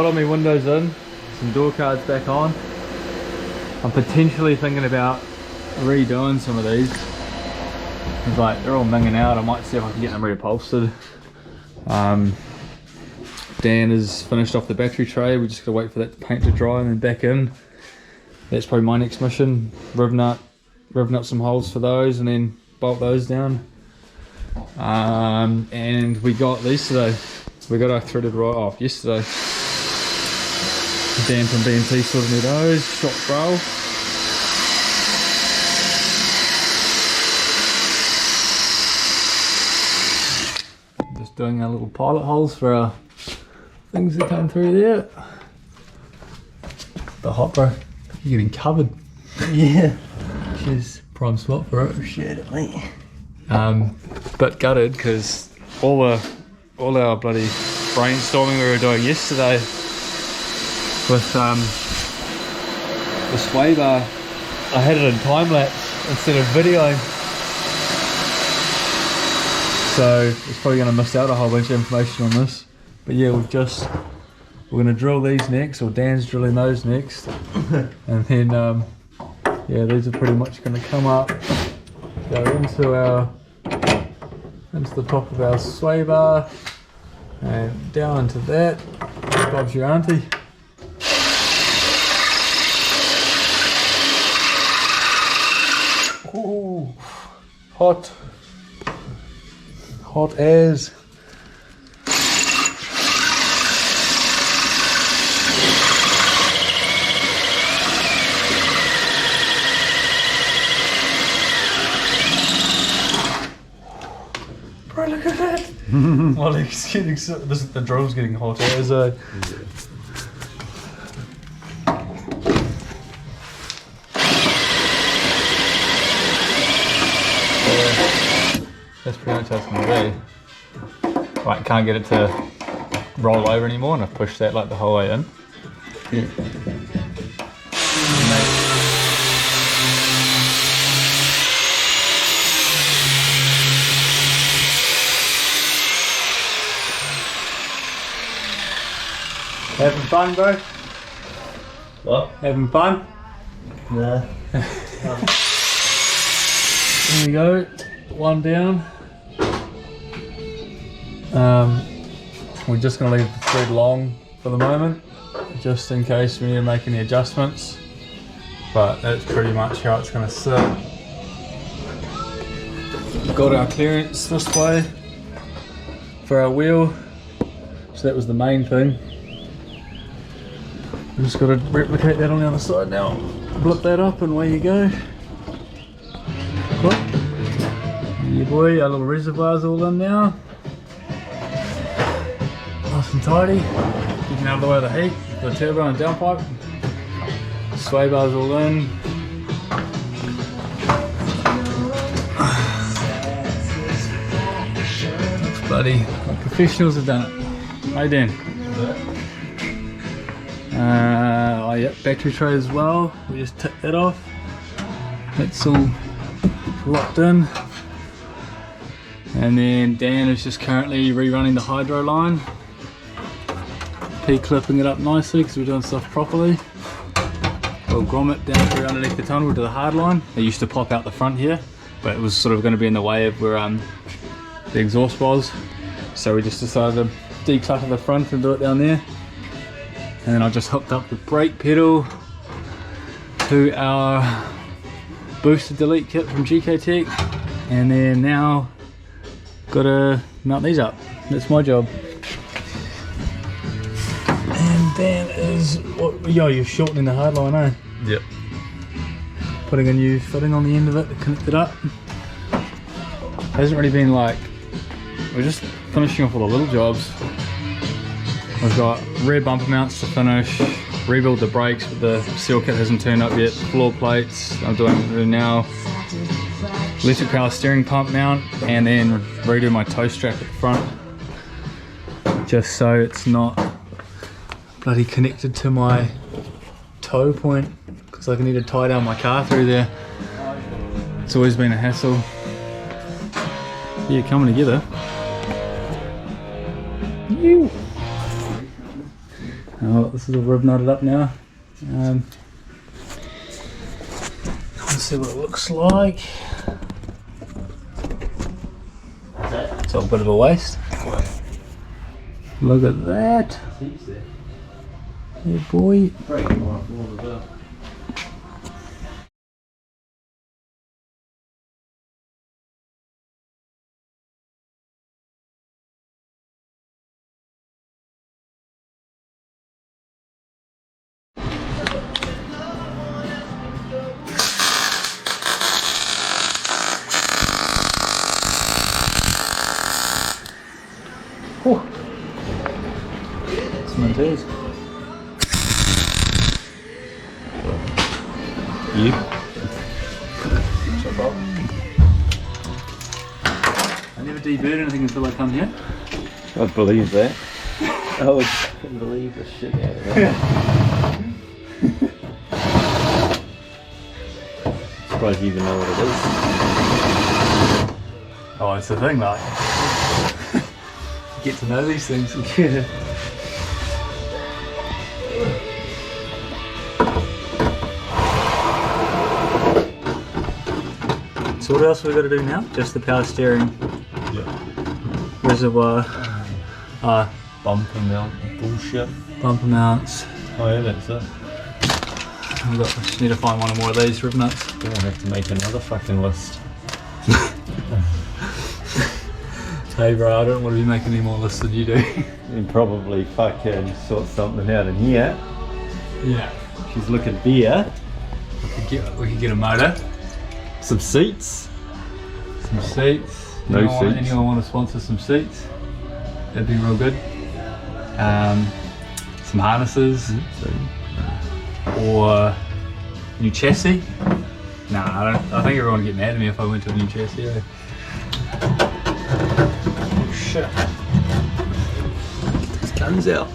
got all my windows in, some door cards back on. I'm potentially thinking about redoing some of these. It's like they're all minging out. I might see if I can get them reupholstered. Dan has finished off the battery tray. We just gotta wait for that paint to dry and then back in. That's probably my next mission. Ripping up some holes for those and then bolt those down. And we got these today. We got our threaded right off yesterday. Dan from B&T sorted me those. Shop bro. Just doing our little pilot holes for our things that come through there. The hot bro, you're getting covered. Yeah. She's prime spot for it. Shit, mate. But gutted because all our bloody brainstorming we were doing yesterday with the sway bar, I had it in time lapse instead of videoing. So it's probably going to miss out a whole bunch of information on this. But yeah, we're going to drill these next, or Dan's drilling those next. And then, yeah, these are pretty much going to come up, go into the top of our sway bar, and down into that. Bob's your auntie. Ooh, hot as. Bro, look at that. Well, he's getting the drill's getting hot as a. That's pretty much how it's going to be. Right, can't get it to roll over anymore, and I've pushed that like the whole way in. Yeah. Having fun, bro? What? Having fun? Nah. There we go, one down. We're just going to leave the thread long for the moment, just in case we need to make any adjustments. But that's pretty much how it's going to sit. We've got our clearance this way for our wheel, so that was the main thing. We've just got to replicate that on the other side now. Blip that up and away you go. Cool. Yeah boy, our little reservoir's all in now. Nice and tidy. Getting out of the way of the heat, the turbo and downpipe. Sway bar's all in. Looks bloody like professionals have done it. Hey Dan. Oh yeah, battery tray as well. We just tick that off. That's all locked in. And then Dan is just currently rerunning the hydro line. P-clipping it up nicely because we're doing stuff properly. We'll grommet down through underneath the tunnel to the hard line. It used to pop out the front here, but it was sort of going to be in the way of where the exhaust was. So we just decided to declutter the front and do it down there. And then I just hooked up the brake pedal to our booster delete kit from GK Tech, and then now gotta mount these up. That's my job. And then is what? Yo, you're shortening the hard line, eh? Yep. Putting a new fitting on the end of it to connect it up. Hasn't really been like, we're just finishing off all the little jobs. We've got rear bumper mounts to finish, rebuild the brakes, but the seal kit hasn't turned up yet, floor plates, I'm doing it now, electric power steering pump mount, and then redo my toe strap at the front, just so it's not bloody connected to my toe point, because I need to tie down my car through there. It's always been a hassle. Yeah, coming together. Oh, this is all rib knotted up now. Let's see what it looks like. It's all a bit of a waste. Look at that. Yeah, boy. Some teas. You? I never deburred anything until I come here. I believe that. I would believe the shit out of that. Surprised you even know what it is. Oh, it's the thing, like. Get to know these things. Yeah. So what else have we got to do now? Just the power steering, reservoir, Bumper mount bullshit. bumper mounts. Oh yeah, that's it. We just need to find one or more of these rib nuts. Gonna have to make another fucking list. Hey bro, I don't want to be making any more lists than you do. And probably fucking sort something out in here. Yeah. She's looking beer. We could get a motor, Some seats. some seats. No seats. Anyone want to sponsor some seats? That'd be real good. Some harnesses or new chassis. Nah, I don't. I think everyone would get mad at me if I went to a new chassis. Eh? Oh shit! His guns out.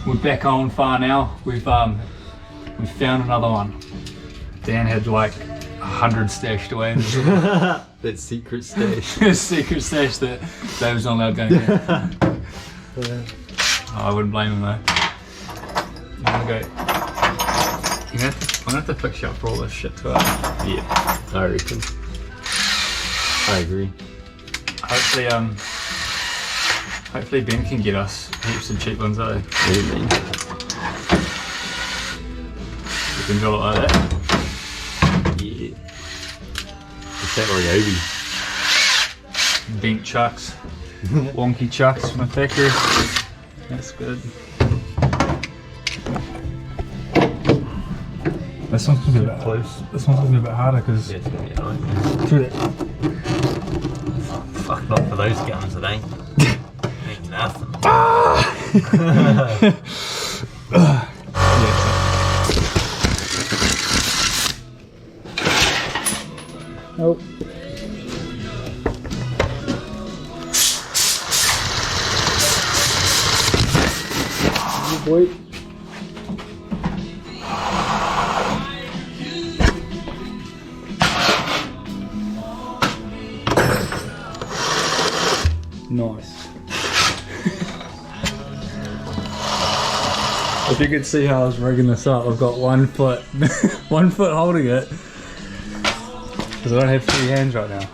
We're back on fire now. We've found another one. Dan had like 100 stashed away in his That secret stash. his secret stash that Dave was not allowed going get. I wouldn't blame him though. I'm gonna go. I'm gonna have to fix you up for all this shit too. Yeah, I reckon. I agree. Hopefully Ben can get us heaps of cheap ones though. What do you mean? You can do it like that. Yeah. It's that Ryobi. Bent chucks. Wonky chucks from the factory. That's good. This one's gonna be a bit close. This one's gonna be a bit harder because Yeah, it's gonna be alright. through that. Fuck, not for those guns, it ain't. Ain't nothing. Oh. Good boy. Nice. If you could see how I was rigging this up, I've got 1 foot, 1 foot holding it. Because I don't have free hands right now.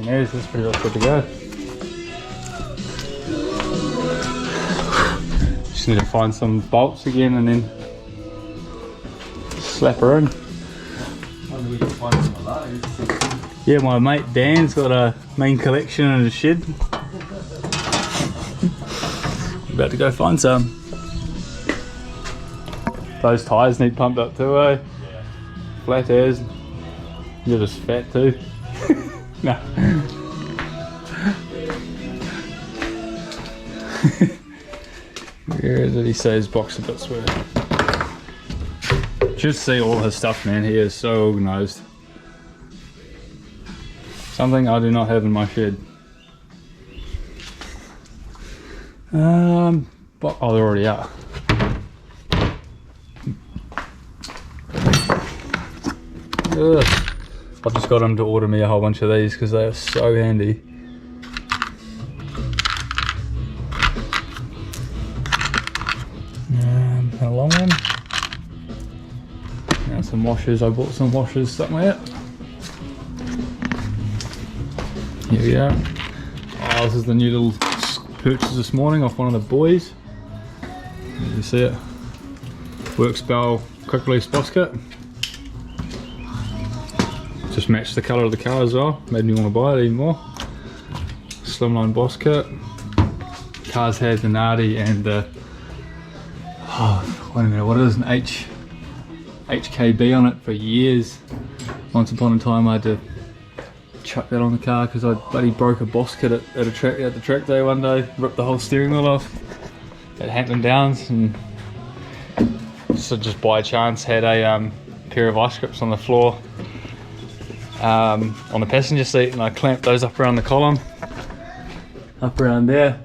This is pretty much good to go. Just need to find some bolts again and then slap her in. When we can find some of those. Yeah, my mate Dan's got a main collection in his shed. About to go find some. Those tyres need pumped up too, eh? Yeah. Flat as. You're just fat too. No. Where did he say his box of bits were? Just see all his stuff, man. He is so organised. Something I do not have in my shed. But oh, they're already out. Ugh. I've just got him to order me a whole bunch of these because they are so handy. And a long one. Now some washers. I bought some washers somewhere. Here we are. Oh, this is the new little purchase this morning off one of the boys. You can see it. Workspell quick release bosskit. Just matched the colour of the car as well. Made me want to buy it even more. Slimline bosskit. Car's had the Nardi and the wait a minute, what is an HKB on it for years. Once upon a time I had to chuck that on the car because I bloody broke a bosskit at the track day one day, ripped the whole steering wheel off at Hampton Downs, and so just by chance had a pair of ice grips on the floor on the passenger seat, and I clamped those up around the column, up around there,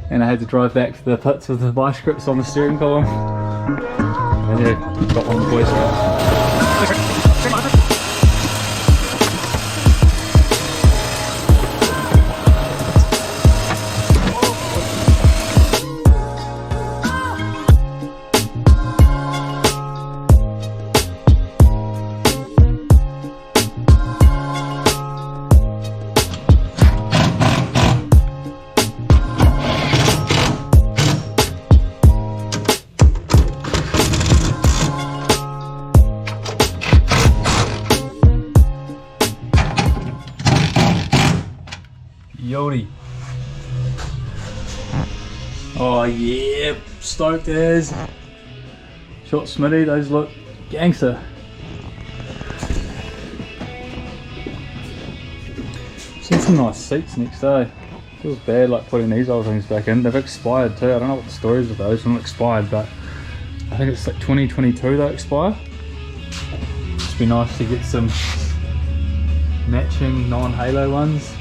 and I had to drive back to the pits with the vice grips on the steering column. And yeah, got one of the boys out. Yodi. Oh yeah, stoked as. Shot Smitty, those look gangster. Seen some nice seats next day. Feels bad like putting these old things back in. They've expired too. I don't know what the story is with those. They're not expired, but I think it's like 2022 they expire. Just be nice to get some matching non-halo ones.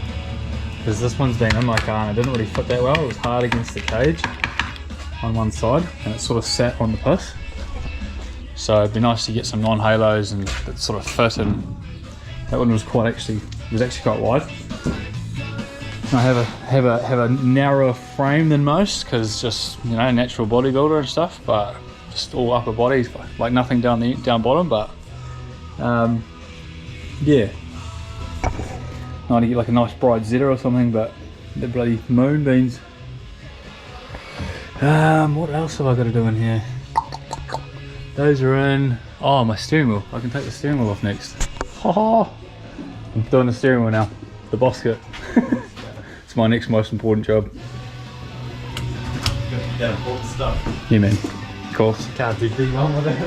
Because this one's been in my car and it didn't really fit that well. It was hard against the cage on one side and it sort of sat on the piss. So it'd be nice to get some non-halos and that sort of fit, and that one was actually quite wide. And I have a narrower frame than most because just, you know, natural bodybuilder and stuff, but just all upper body, like nothing down bottom, but yeah. I want to get like a nice bright Zeta or something, but the bloody moonbeams. What else have I got to do in here? Those are in. Oh, my steering wheel. I can take the steering wheel off next. I'm doing the steering wheel now. The bosskit. It's my next most important job. That important stuff. Yeah, man. Of course. Can't do V1 without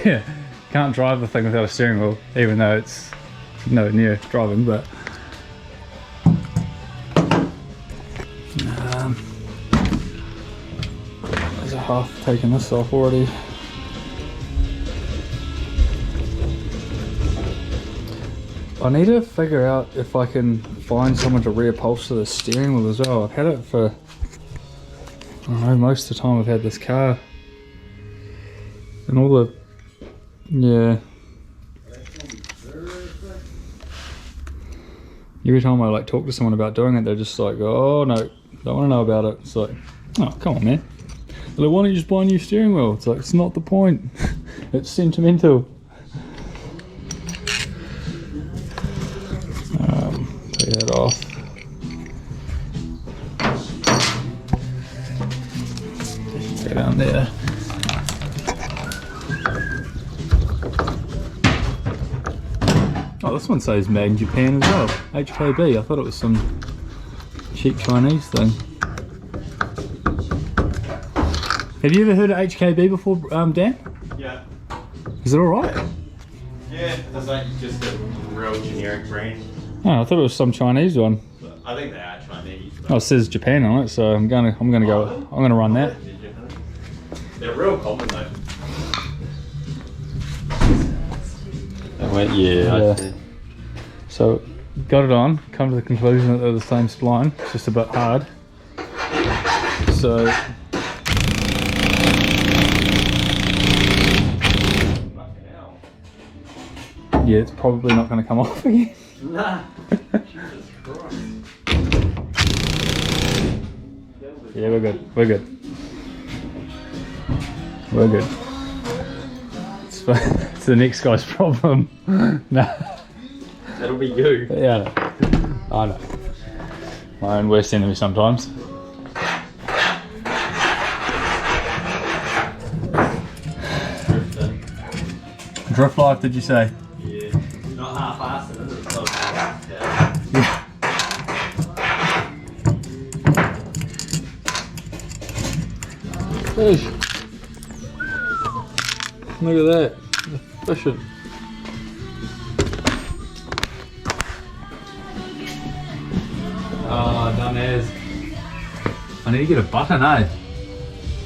it. Can't drive the thing without a steering wheel, even though it's nowhere near driving, but there's a half taking this off already. I need to figure out if I can find someone to reupholster the steering wheel as well. I've had it for, I don't know, most of the time I've had this car and all the, yeah. Every time I like talk to someone about doing it, they're just like, oh no, don't want to know about it. It's like, oh come on man. They're like, why don't you just buy a new steering wheel? It's like, it's not the point. It's sentimental. Take that off. Go down there. Oh, this one says made in Japan as well. HKB. I thought it was some cheap Chinese thing. Have you ever heard of HKB before, Dan? Yeah. Is it alright? Yeah, it's like just a real generic brand. Oh, I thought it was some Chinese one. I think they are Chinese. Oh, it says Japan on it, so I'm gonna run that. They're real common though. Yeah. So got it on, come to the conclusion that they're the same spline, it's just a bit hard. So yeah, it's probably not going to come off again. Nah. Jesus Christ. Yeah, we're good. We're good. We're good. It's the next guy's problem. Nah. That'll be you. Yeah, I know. My own worst enemy sometimes. Drift life, did you say? Yeah. Not half-assed, is it? So, Yeah. Fish. Look at that. The fishing. Oh, done as. I need to get a button, eh?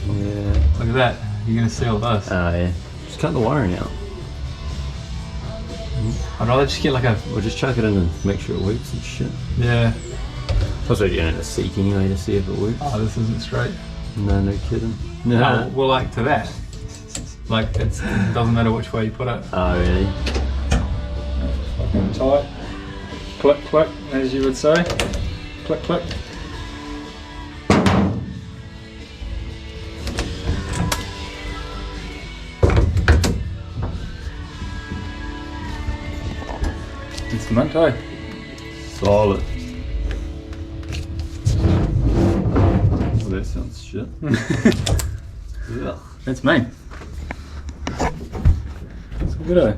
yeah. Look at that. You're gonna seal this. Oh, yeah. Just cut the wiring out. I'd rather just get like a. We'll just chuck it in and make sure it works and shit. Yeah. Plus, we're doing a seek anyway to see if it works. Oh, this isn't straight. No, no kidding. No. No, well, like to that. Like it doesn't matter which way you put it. Oh, really? Fucking tight. Click, click, as you would say. Click, click. It's mint, eh? Solid. Well, that sounds shit. Ugh. That's me. It's good, eh?